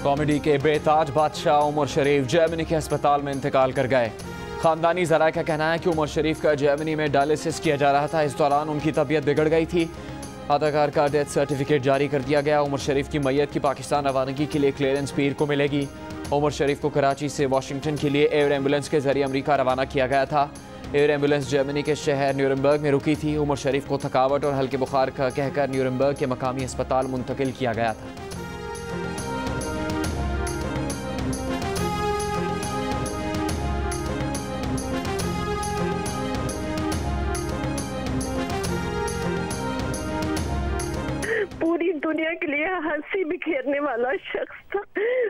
Comedy के बेताज बादशाह उमर शरीफ Germany के अस्पताल में इंतकाल कर गए। खानदानी ज़राए का कहना है कि उमर शरीफ का जर्मनी में डायलिसिस किया जा रहा था। इस दौरान उनकी तबीयत बिगड़ गई थी। अदाकार का डेथ सर्टिफिकेट जारी कर दिया गया। उमर शरीफ की मैयत की पाकिस्तान रवानगी के लिए क्लियरेंस पीर को मिलेगी। उमर शरीफ को कराची से वाशिंगटन के लिए एयर एम्बुलेंस के जरिए अमरीका रवाना किया गया था। एयर एम्बुलेंस जर्मनी के शहर न्यूरमबर्ग में रुकी थी। उमर शरीफ को थकावट और हल्के बुखार का कहकर न्यूरमबर्ग के मकामी अस्पताल मुंतकिल किया गया था। पूरी दुनिया के लिए हंसी बिखेरने वाला शख्स था।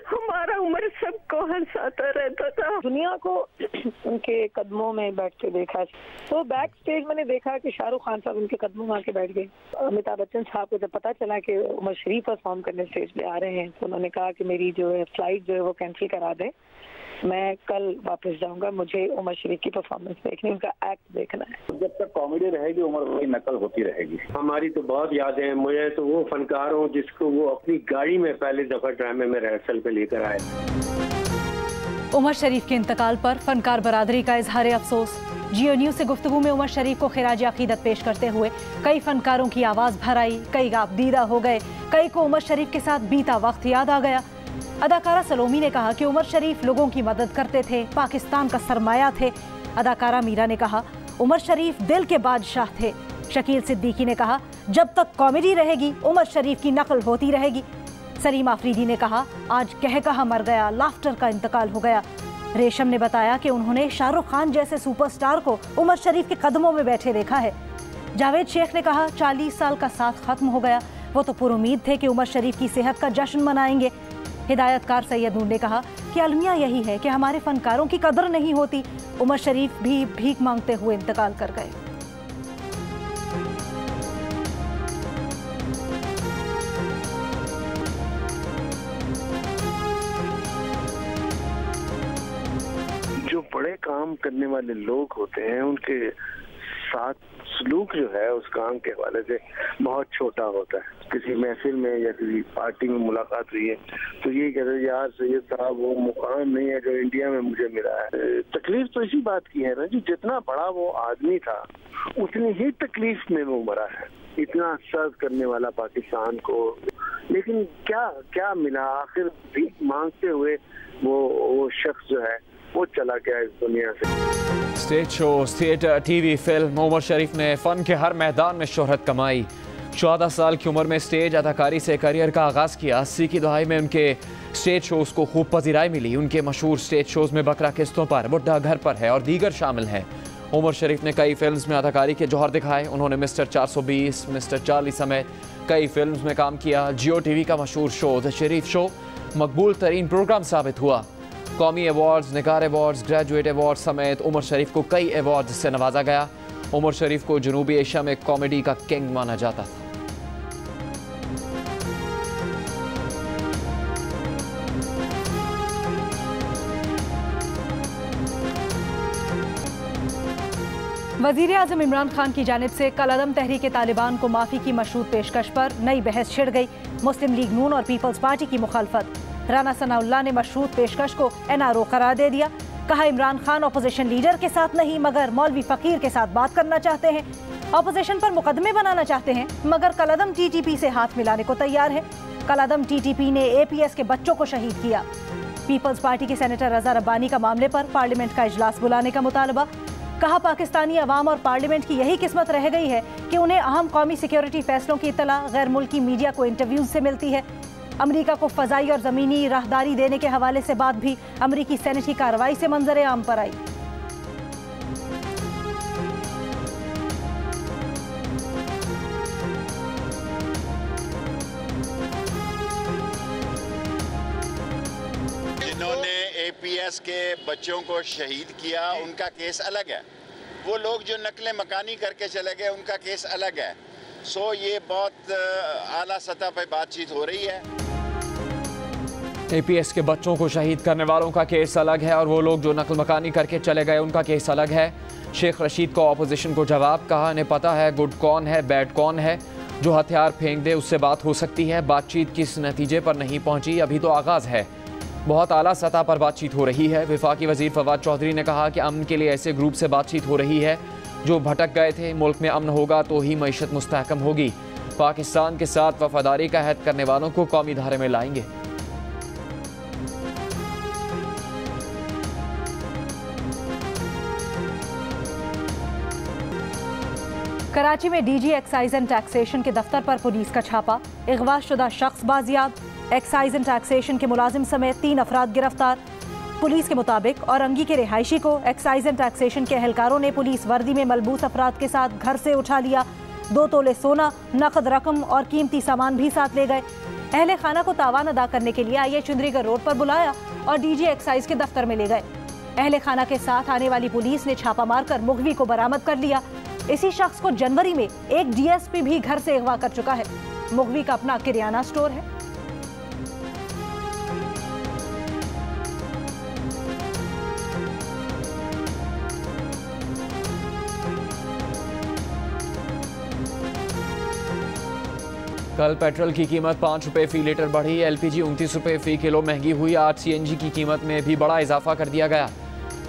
हमारा उम्र सबको हंसाता रहता था। दुनिया को उनके कदमों में बैठ के देखा। तो बैक स्टेज मैंने देखा कि शाहरुख खान साहब उनके कदमों में आके बैठ गए। अमिताभ बच्चन साहब को जब पता चला कि उमर शरीफ परफॉर्म करने स्टेज पे आ रहे हैं तो उन्होंने कहा कि मेरी जो है फ्लाइट जो है वो कैंसिल करा दें, मैं कल वापस जाऊंगा, मुझे उमर शरीफ की परफॉर्मेंस देखनी, उनका एक्ट देखना है। जब तक कॉमेडी रहेगी उमर की नकल होती रहेगी। हमारी तो बहुत यादें हैं। मुझे तो वो फनकार हूँ जिसको वो अपनी गाड़ी में पहली दफा ड्रामे में रिहर्सल पे लेकर आए। उमर शरीफ के इंतकाल पर फनकार बरादरी का इजहार अफसोस। जियो न्यूज से गुफ्तगू में उमर शरीफ को खिराज अकीदत पेश करते हुए कई फनकारों की आवाज भर आई, कई आपदीदा हो गए, कई को उमर शरीफ के साथ बीता वक्त याद आ गया। अदाकारा सलोमी ने कहा कि उमर शरीफ लोगों की मदद करते थे, पाकिस्तान का सरमाया थे। अदाकारा मीरा ने कहा उमर शरीफ दिल के बादशाह थे। शकील सिद्दीकी ने कहा जब तक कॉमेडी रहेगी उमर शरीफ की नकल होती रहेगी। सलीम आफरीदी ने कहा आज कह कहा मर गया, लाफ्टर का इंतकाल हो गया। रेशम ने बताया कि उन्होंने शाहरुख खान जैसे सुपरस्टार को उमर शरीफ के कदमों में बैठे देखा है। जावेद शेख ने कहा 40 साल का साथ खत्म हो गया, वो तो पुरुमीद थे कि उमर शरीफ की सेहत का जश्न मनाएंगे। हिदायतकार सैयद नूर ने कहा कि अलमिया यही है कि हमारे फनकारों की कदर नहीं होती। उमर शरीफ भी भीख मांगते हुए इंतकाल कर गए। जो बड़े काम करने वाले लोग होते हैं उनके साथ सलूक जो है उस काम के हवाले से बहुत छोटा होता है। किसी महफिल में या किसी पार्टी में मुलाकात हुई है तो ये कहते हैं यार सैयद साहब वो मुकाम नहीं है जो इंडिया में मुझे मिला है। तकलीफ तो इसी बात की है ना जी, जितना बड़ा वो आदमी था उतनी ही तकलीफ में वो मरा है। इतना सर्व करने वाला पाकिस्तान को, लेकिन क्या क्या मिला आखिर? भीख मांगते हुए वो शख्स जो है वो चला गया इस दुनिया से। Stage show, theatre, TV, film, Omar Sharif ने फन के हर मैदान में शोहरत कमाई। 14 साल की उम्र में स्टेज अदाकारी से करियर का आगाज़ किया। 80 की दहाई में उनके स्टेज शोज़ को खूब पजीराई मिली। उनके मशहूर स्टेज शोज़ में बकरा किस्तों पर, बुढ़ा घर पर है और दीगर शामिल हैं। उमर शरीफ ने कई फिल्म्स में अदाकारी के जौहर दिखाए। उन्होंने मिस्टर 420, मिस्टर चार्ली समेत कई फिल्म्स में काम किया। जियो टीवी का मशहूर शो द शरीफ शो मकबूल तरीन प्रोग्राम साबित हुआ। कौमी अवार्ड्स, निगार अवार्ड्स, ग्रेजुएट अवार्ड समेत उमर शरीफ को कई अवार्ड्स से नवाजा गया। उमर शरीफ को जनूबी एशिया में कॉमेडी का किंग माना जाता था। वज़ीर आज़म इमरान खान की जानिब से कल अदम तहरीक तालिबान को माफ़ी की मशरूत पेशकश पर नई बहस छिड़ गई। मुस्लिम लीग नून और पीपल्स पार्टी की मुखालफत। राना सनाउल्लाह ने मशरूत पेशकश को NRO करार दे दिया। कहा इमरान खान अपोजिशन लीडर के साथ नहीं मगर मौलवी फ़कीर के साथ बात करना चाहते हैं। अपोजिशन पर मुकदमे बनाना चाहते हैं मगर कलअदम TTP से हाथ मिलाने को तैयार है। कलअदम TTP ने APS के बच्चों को शहीद किया। पीपल्स पार्टी के सेनेटर रजा रब्बानी का मामले पर पार्लियामेंट का इजलास बुलाने का मुतालबा। कहा पाकिस्तानी अवाम और पार्लियामेंट की यही किस्मत रह गई है कि उन्हें अहम कौमी सिक्योरिटी फैसलों की इत्तला गैर मुल्की मीडिया को इंटरव्यूज से मिलती है। अमरीका को फ़ज़ाई और ज़मीनी राहदारी देने के हवाले से बात भी अमरीकी सेनेट की कार्रवाई से मंजर आम पर आई। जिन्होंने APS के बच्चों को शहीद किया उनका केस अलग है। वो लोग जो नकले मकानी करके चले गए उनका केस अलग है। सो ये बहुत आला सतह पर बातचीत हो रही है। APS के बच्चों को शहीद करने वालों का केस अलग है और वो लोग जो नकल मकानी करके चले गए उनका केस अलग है। शेख रशीद को अपोजिशन को जवाब। कहा इन्हें पता है गुड कौन है बैड कौन है। जो हथियार फेंक दे उससे बात हो सकती है। बातचीत किस नतीजे पर नहीं पहुंची, अभी तो आगाज है। बहुत आला सतह पर बातचीत हो रही है। वफाकी वजीर फवाद चौधरी ने कहा कि अमन के लिए ऐसे ग्रुप से बातचीत हो रही है जो भटक गए थे। मुल्क में अमन होगा तो ही मईशत मुस्तहकम होगी। पाकिस्तान के साथ वफादारी का अहद करने वालों को कौमी धारे में लाएंगे। कराची में डीजी एक्साइज एंड टैक्सेशन के दफ्तर पर पुलिस का छापा। अगवाशुदा शख्स बाजियाब। एक्साइज एंड टैक्सेशन के मुलाजिम समेत 3 अफराद गिरफ्तार। पुलिस के मुताबिक औरंगी के रिहायशी को एक्साइज एंड टैक्सेशन के एहलकारों ने पुलिस वर्दी में मलबूस अफराद के साथ घर से उठा लिया। 2 तोले सोना, नकद रकम और कीमती सामान भी साथ ले गए। अहले खाना को तावान अदा करने के लिए आईए चुंदरीगढ़ रोड पर बुलाया और डीजी एक्साइज के दफ्तर में ले गए। अहले खाना के साथ आने वाली पुलिस ने छापा मारकर मुगवी को बरामद कर लिया। इसी शख्स को जनवरी में एक डीएसपी भी घर से अगवा कर चुका है। मुगवी का अपना किराना स्टोर है। कल पेट्रोल की कीमत 5 रुपए फी लीटर बढ़ी। एलपीजी 29 रुपए फी किलो महंगी हुई। आज सीएनजी की कीमत में भी बड़ा इजाफा कर दिया गया।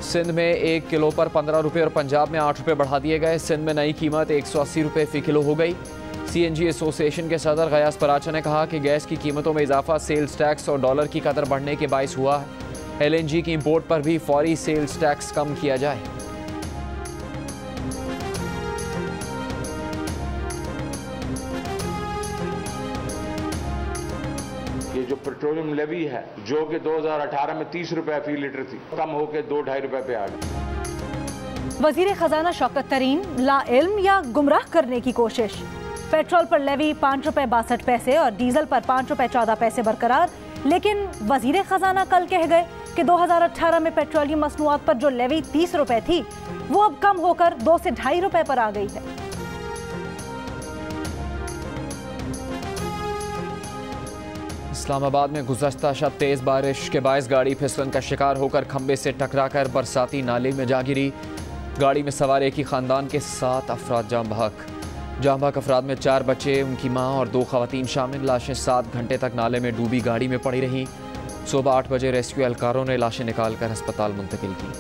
सिंध में 1 किलो पर 15 रुपए और पंजाब में 8 रुपए बढ़ा दिए गए। सिंध में नई कीमत 180 रुपए फी किलो हो गई। सीएनजी एसोसिएशन के सदर गयास पराचा ने कहा कि गैस की कीमतों में इजाफा सेल्स टैक्स और डॉलर की कदर बढ़ने के बायस हुआ है। एलएनजी की इंपोर्ट पर भी फौरी सेल्स टैक्स कम किया जाए। ये जो पेट्रोलियम लेवी है जो कि 2018 में 30 रुपए फी लीटर थी, कम होकर 2-2.5 रुपए पे आ गई। वजीर खजाना शौकत तरीन ला इल्म या गुमराह करने की कोशिश। पेट्रोल पर लेवी 5 रुपए 62 पैसे और डीजल पर 5 रुपए 14 पैसे बरकरार। लेकिन वजीर खजाना कल कह गए कि 2018 में पेट्रोलियम मसनूआत पर जो लेवी 30 रुपए थी वो अब कम होकर 2 से 2.5 रुपए पर आ गई है। इस्लामाबाद में गुज़श्ता शब तेज़ बारिश के बायस गाड़ी फिसलन का शिकार होकर खंबे से टकराकर बरसाती नाले में जा गिरी। गाड़ी में सवार एक ही खानदान के 7 अफराद जाम बहक अफराद में 4 बच्चे, उनकी मां और 2 खवातीन शामिल। लाशें 7 घंटे तक नाले में डूबी गाड़ी में पड़ी रहीं। सुबह 8 बजे रेस्क्यू एहलकारों ने लाशें निकालकर अस्पताल मुंतकिल की।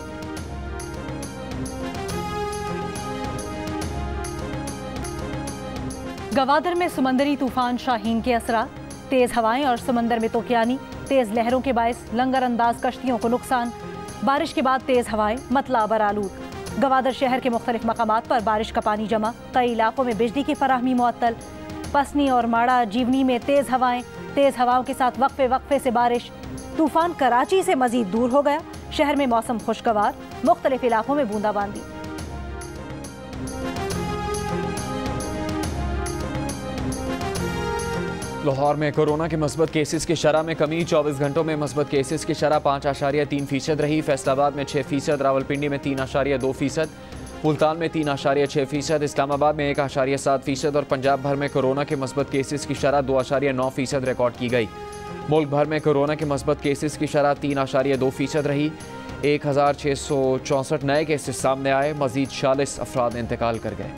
गवादर में समंदरी तूफान शाहीन के असरा। तेज हवाएं और समंदर में तोक्यानी। तेज लहरों के बायस लंगर अंदाज कश्तियों को नुकसान। बारिश के बाद तेज हवाएं मतला बरालूद। गवादर शहर के मुख्तलिफ मकामात पर बारिश का पानी जमा। कई इलाकों में बिजली की फराहमी मुअत्तल। पसनी और माड़ा जीवनी में तेज हवाएं। तेज हवाओं के साथ वक्फे से बारिश। तूफान कराची से मजीद दूर हो गया। शहर में मौसम खुशगवार। मुख्तलिफ इलाकों में बूंदाबांदी। लाहौर में कोरोना के मस्बत केसेस की शरह में कमी। 24 घंटों में मस्बत केसेस की शरह 5.3% रही। फैसलाबाद में 6%, रावलपिंडी में 3.2%, मुल्तान में 3.6%, इस्लामाबाद में 1.7% और पंजाब भर में कोरोना के मस्बत केसेस की शरह 2.9% रिकॉर्ड की गई। मुल्क भर में कोरोना के मस्बत केसेस की शरह 3.2% रही। 1664 नए केसेस सामने आए। मजीद 46 अफराद इंतकाल कर गए।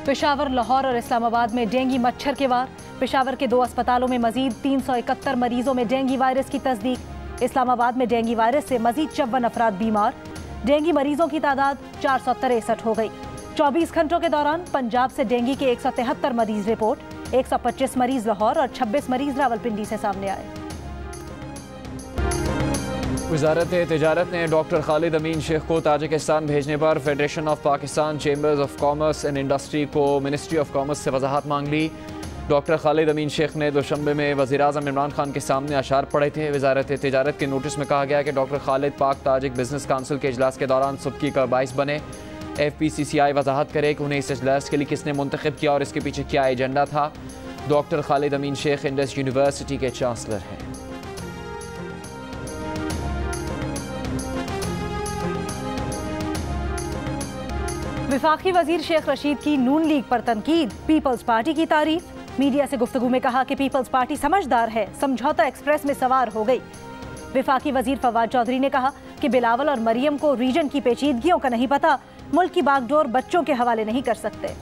पेशावर, लाहौर और इस्लामाबाद में डेंगू मच्छर के वार। पेशावर के 2 अस्पतालों में मजीद 371 मरीजों में डेंगू वायरस की तस्दीक। इस्लामाबाद में डेंगू वायरस से मजीद 54 अफराद बीमार। डेंगू मरीजों की तादाद 463 हो गई। 24 घंटों के दौरान पंजाब से डेंगू के 173 मरीज रिपोर्ट। 125 मरीज लाहौर और 26 मरीज रावलपिंडी से सामने आए। वज़ारत तिजारत ने डॉक्टर खालिद अमीन शेख को ताजिकिस्तान भेजने पर federation of Pakistan chambers of commerce and industry को मिनिस्ट्री ऑफ कॉमर्स से वजाहत मांग ली। डॉक्टर खालिद अमीन शेख ने दुशंबे में वज़ीर-ए-आज़म इमरान खान के सामने अशार पढ़े थे। वज़ारत तिजारत के नोटिस में कहा गया कि डॉक्टर खालिद पाक ताजिक बिजनेस काउंसिल के इजलास के दौरान सुबकी का बाइस बने। FPCCI वजाहत करे कि उन्हें इस इजलास के लिए किसने मुंतखब किया और इसके पीछे क्या एजेंडा था। डॉक्टर खालिद अमीन शेख इंडस यूनिवर्सिटी के चांसलर हैं। वफाकी वजीर शेख रशीद की नून लीग पर तनकीद। पीपल्स पार्टी की तारीफ। मीडिया से गुफ्तगू में कहा कि पीपल्स पार्टी समझदार है, समझौता एक्सप्रेस में सवार हो गई। वफाकी वजीर फवाद चौधरी ने कहा कि बिलावल और मरियम को रीजन की पेचीदगियों का नहीं पता, मुल्क की बागडोर बच्चों के हवाले नहीं कर सकते।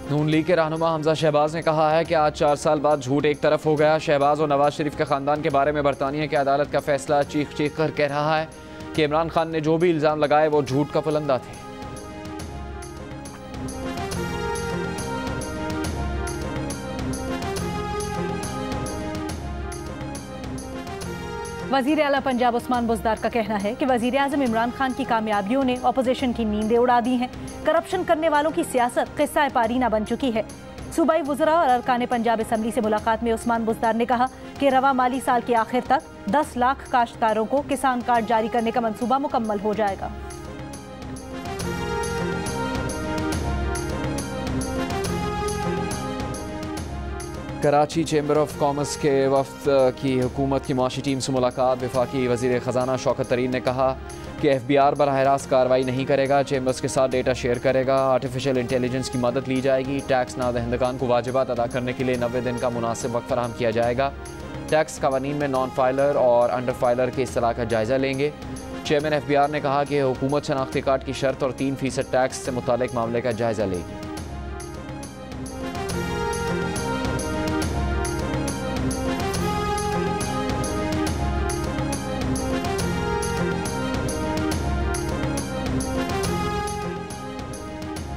नून लीग के रहनुमा हमजा शहबाज ने कहा है कि आज 4 साल बाद झूठ एक तरफ हो गया। शहबाज और नवाज शरीफ के खानदान के बारे में बरतानिया की अदालत का फैसला चीख चीख कर कह रहा है कि इमरान खान ने जो भी इल्जाम लगाए वो झूठ का पुलंदा थे। वजीर आला पंजाब उस्मान बुज़दार का कहना है कि वजीर आज़म इमरान खान की कामयाबियों ने अपोजिशन की नींदें उड़ा दी हैं। करप्शन करने वालों की सियासत किस्सा पारीना बन चुकी है। सूबाई वज़रा और अरकान पंजाब असम्बली से मुलाकात में उस्मान बुज़दार ने कहा कि रवा माली साल के आखिर तक 10 लाख काश्तकारों को किसान कार्ड जारी करने का मंसूबा मुकम्मल हो जाएगा। कराची चैम्बर ऑफ कॉमर्स के वफ्द की हुकूमत की मुआशी टीम से मुलाकात। वफाकी वज़ीर ख़जाना शौकत तरीन ने कहा कि FBI बराह रास्त कार्रवाई नहीं करेगा, चैम्बर्स के साथ डेटा शेयर करेगा, आर्टिफिशियल इंटेलिजेंस की मदद ली जाएगी। टैक्स नादहिंदगान को वाजिबात अदा करने के लिए 90 दिन का मुनासिब वक्त फराहम किया जाएगा। टैक्स कवानीन में नॉन फाइलर और अंडर फाइलर के इस्तेलाह का जायज़ा लेंगे। चेयरमैन FBI ने कहा कि हुकूमत शनाख्ती कार्ड की शर्त और 3% टैक्स से मुतालिक मामले का जायज़ा लेगी।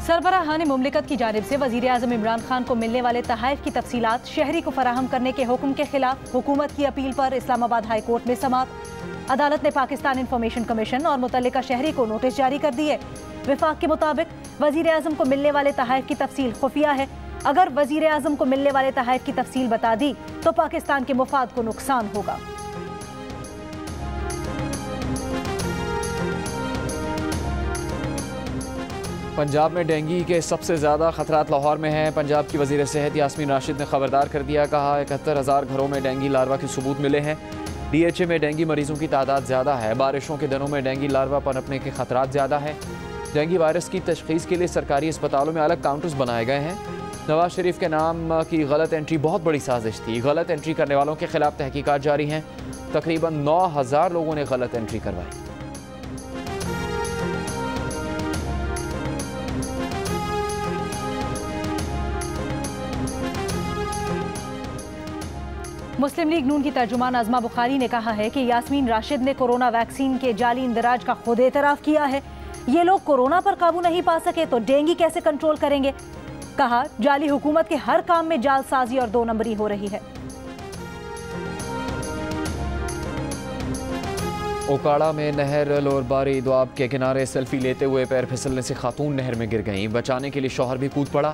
सरबराहान मुमलिकत की जानिब से वज़ीर आज़म इमरान खान को मिलने वाले तहाइफ की तफसीलात शहरी को फराहम करने के हुक्म के खिलाफ हुकूमत की अपील पर इस्लामाबाद हाई कोर्ट में समाअत। अदालत ने पाकिस्तान इंफॉर्मेशन कमीशन और मुतल्लिका शहरी को नोटिस जारी कर दिए। विफाक के मुताबिक वज़ीर आज़म को मिलने वाले तहाइफ की तफसील खुफिया है। अगर वज़ीर आज़म को मिलने वाले तहाइफ की तफसील बता दी तो पाकिस्तान के मुफाद को नुकसान होगा। पंजाब में डेंगू के सबसे ज़्यादा खतरात लाहौर में हैं। पंजाब की वज़ीर सेहत यास्मीन राशिद ने खबरदार कर दिया। कहा 71,000 घरों में डेंगू लार्वा के सबूत मिले हैं। DHA में डेंगू मरीजों की तादाद ज़्यादा है। बारिशों के दिनों में डेंगू लार्वा पनपने के खतरात ज़्यादा है। डेंगू वायरस की तशख़ीस के लिए सरकारी अस्पतालों में अलग काउंटर्स बनाए गए हैं। नवाज शरीफ के नाम की गलत एंट्री बहुत बड़ी साजिश थी। गलत एंट्री करने वालों के खिलाफ तहकीकात जारी हैं। तकरीबन 9,000 लोगों ने गलत एंट्री करवाई। मुस्लिम लीग नून की तर्जुमान अज़मा बुखारी ने कहा है कि यास्मीन राशिद ने कोरोना वैक्सीन के जाली इंदराज का खुद एतराफ़ किया है। ये लोग कोरोना पर काबू नहीं पा सके तो डेंगू कैसे कंट्रोल करेंगे। कहा जाली हुकूमत के हर काम में जालसाजी और 2 नंबरी हो रही है। ओकाड़ा में नहर लोरबारी द्वाब के किनारे सेल्फी लेते हुए पैर फिसलने से खातून नहर में गिर गईं। बचाने के लिए शौहर भी कूद पड़ा।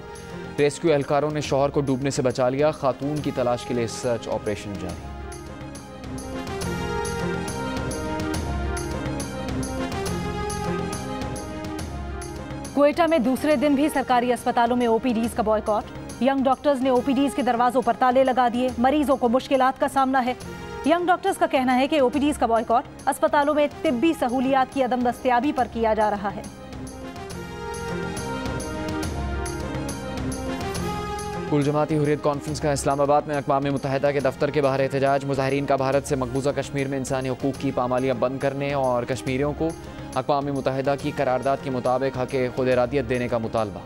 रेस्क्यू एहलकारों ने शौहर को डूबने से बचा लिया। खातून की तलाश के लिए सर्च ऑपरेशन जारी। क्वेटा में दूसरे दिन भी सरकारी अस्पतालों में OPDs का बॉयकॉट। यंग डॉक्टर्स ने OPDs के दरवाजों पर ताले लगा दिए। मरीजों को मुश्किलात का सामना है। यंग डॉक्टर्स का कहना है कि OPDs का बॉयकॉट अस्पतालों में तिब्बी सहूलियात की अदम दस्तयाबी पर किया जा रहा है। कुल जमाती हुर्रियत कॉन्फ्रेंस का इस्लामाबाद में अक़वाम मुत्तहिदा के दफ्तर के बाहर एहतजाज। मुजाहिरीन का भारत से मकबूजा कश्मीर में इंसानी हकूक़ की पामालियाँ बंद करने और कश्मीरियों को अक़वाम मुत्तहिदा की करारदाद के मुताबिक हक़ खुद इरादियत देने का मुतालबा।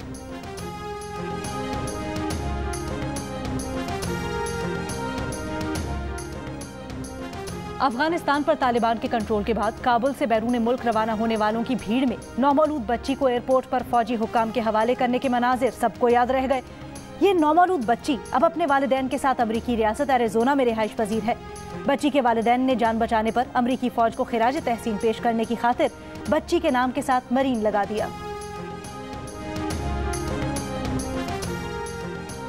अफगानिस्तान पर तालिबान के कंट्रोल के बाद काबुल से बैरून मुल्क रवाना होने वालों की भीड़ में नौमौलूद बच्ची को एयरपोर्ट पर फौजी हुक्काम के हवाले करने के मनाजिर सबको याद रह गए। ये नौमौलूद बच्ची अब अपने वालिदैन के साथ अमरीकी रियासत एरिज़ोना में रिहाइश पजीर है। बच्ची के वालिदैन ने जान बचाने पर अमरीकी फौज को खिराज तहसीन पेश करने की खातिर बच्ची के नाम के साथ मरीन लगा दिया।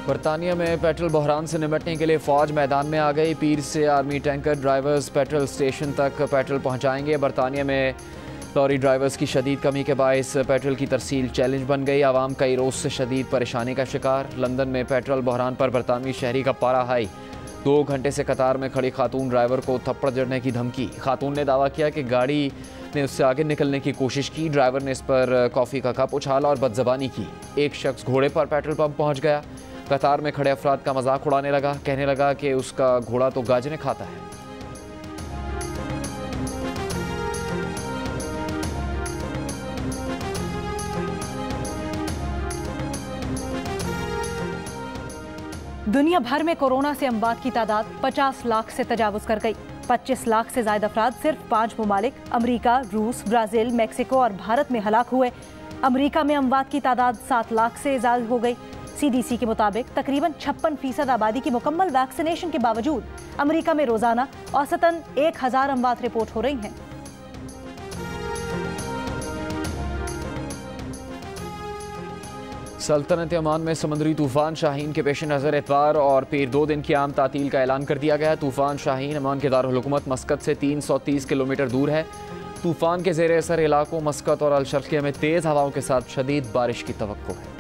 बरतानिया में पेट्रोल बहरान से निपटने के लिए फौज मैदान में आ गई। पीर से army tanker drivers petrol station तक पेट्रोल पहुंचाएंगे। बरतानिया में लॉरी ड्राइवर्स की शदीद कमी के बायस पेट्रोल की तरसील चैलेंज बन गई। आवाम कई रोज़ से शदीद परेशानी का शिकार। लंदन में पेट्रोल बहरान पर बरतानवी शहरी का पारा हाई। 2 घंटे से कतार में खड़ी खातून ड्राइवर को थप्पड़ जड़ने की धमकी। खातून ने दावा किया कि गाड़ी ने उससे आगे निकलने की कोशिश की। ड्राइवर ने इस पर कॉफ़ी का कप उछाला और बदज़बानी की। एक शख्स घोड़े पर पेट्रोल पंप पहुंच गया। कतार में खड़े अफराद का मजाक उड़ाने लगा, कहने लगा कि उसका घोड़ा तो गाजरें खाता है। दुनिया भर में कोरोना से अमवात की तादाद 50 लाख से तजावुज कर गई। 25 लाख से ज्यादा अफराद सिर्फ 5 ममालिक अमरीका, रूस, ब्राजील, मैक्सिको और भारत में हलाक हुए। अमरीका में अमवात की तादाद 7 लाख से ज्यादा हो गई। CDC के मुताबिक तकरीबन 56% आबादी की मुकम्मल वैक्सीनेशन के बावजूद अमरीका में रोजाना औसतन 1000 अमवात रिपोर्ट हो रही हैं। सल्तनत ओमान में समुद्री तूफान शाहीन के पेश नज़र एतवार और पीर 2 दिन की आम तातील का ऐलान कर दिया गया। तूफान शाहीन ओमान के दारुल हुकूमत मस्कत से 330 किलोमीटर दूर है। तूफान के ज़ेर असर इलाकों मस्कत और अल-शर्क़िया में तेज़ हवाओं के साथ शदीद बारिश की तवक्को है।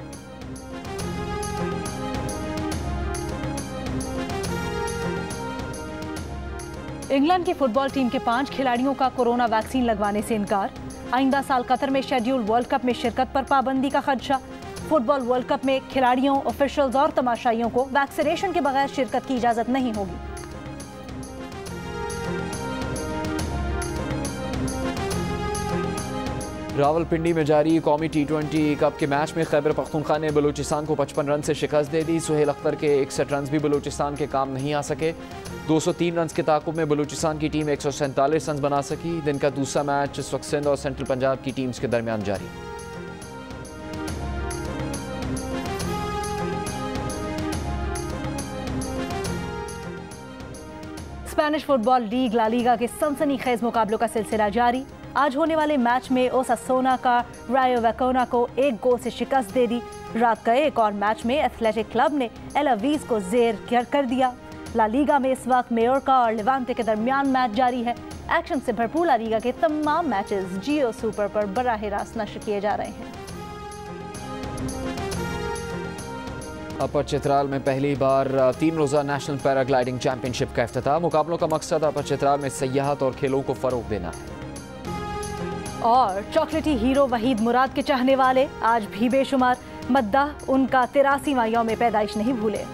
इंग्लैंड की फुटबॉल टीम के 5 खिलाड़ियों का कोरोना वैक्सीन लगवाने से इनकार। आइंदा साल कतर में शेड्यूल वर्ल्ड कप में शिरकत पर पाबंदी का खदशा। फुटबॉल वर्ल्ड कप में खिलाड़ियों, ऑफिशियल्स और तमाशाइयों को वैक्सीनेशन के बगैर शिरकत की इजाजत नहीं होगी। रावलपिंडी में जारी कौमी T20 कप के मैच में खैबर पख्तूनख्वा ने बलूचिस्तान को 55 रन से शिकस्त दे दी। सुहेल अख्तर के 61 रन भी बलूचिस्तान के काम नहीं आ सके। 203 रन के ताकुब में बलूचिस्तान की टीम 147 रन बना सकी। दिन का दूसरा मैच इस वक्त सिंध और सेंट्रल पंजाब की टीम्स के दरमियान जारी। Spanish football league La Liga के सनसनीखेज मुकाबलों का सिलसिला जारी। आज होने वाले मैच में ओसासोना का रायो वैकोना को 1 गोल से शिकस्त दे दी। रात का एक और मैच में एथलेटिक क्लब ने एल अवीज को जेर कर दिया। ला लीगा में इस वक्त मेयोर्का और लेवांटे के दरमियान मैच जारी है। एक्शन से भरपूर ला लीगा के तमाम मैचेस जियो सुपर पर बराह रास्त नश्र किए जा रहे हैं। अपर चित्राल में पहली बार 3 रोज़ा नेशनल पैराग्लाइडिंग चैंपियनशिप का इफ्तिताह। मुकाबलों का मकसद अपर चित्राल में सयाहत और खेलों को फरोग देना है। और चॉकलेटी हीरो वहीद मुराद के चाहने वाले आज भी बेशुमार मद्दाह उनका 83वां यौम पैदाइश नहीं भूले।